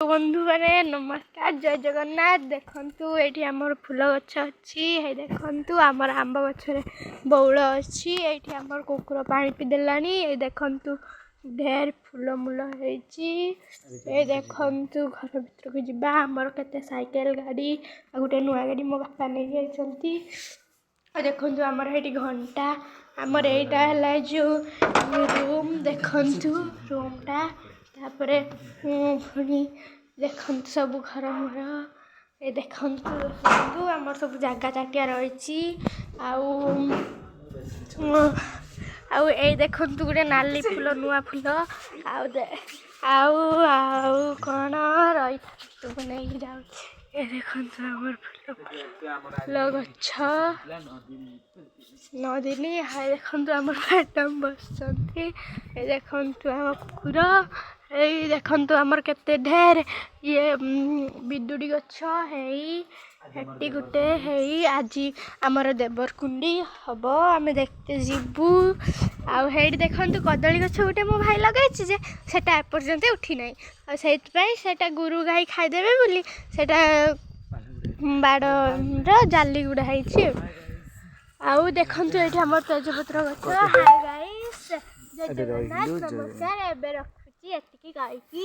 बंधु मैंने नमस्कार जय जगन्नाथ देखु ये आमर फूल गछ अच्छी देखु आमर आंब गचर बौल अच्छी ये आमर कुकुर पानी पीदेला ये देखु ढेर फूल मूल ये देखु घर भीतर को जावा आमर केते साइकेल गाड़ी आ गोटे नुआ गाड़ी मो बापा नहीं जाइछंती देखु आमर ये घंटा आमर यहाँ जो रूम देखु रूमटा तापरे पुणी देखु सब घर मोर ये देखु आमर सब जगह चाटिया रही आउ ये देखु गोटे नाली फूल नुआ फूल आउ कौन रही नहीं जाऊ ये देखु आमर फूल गछ नदिनी हाय देखु आमर मैडम बस ये देखु आम कुकुर ये देखु आमर केते ढेर ये विदुड़ी गछ हेटी गोटे है आज आमर देवरकुंडी हम आम देखते जीवु आउ देखु कदली गछ गोटे मो भाई लगे सेटा एपर्यंत उठी ना से गुरु गाई खाईदेवे बोली सेटा बाड़ जाली गुड़ा है आउ देखु ये आम तेजपत्र गछ हाय गाइस जय जगन्नाथ नमस्कार एबे रखुची एतिकी गायकी।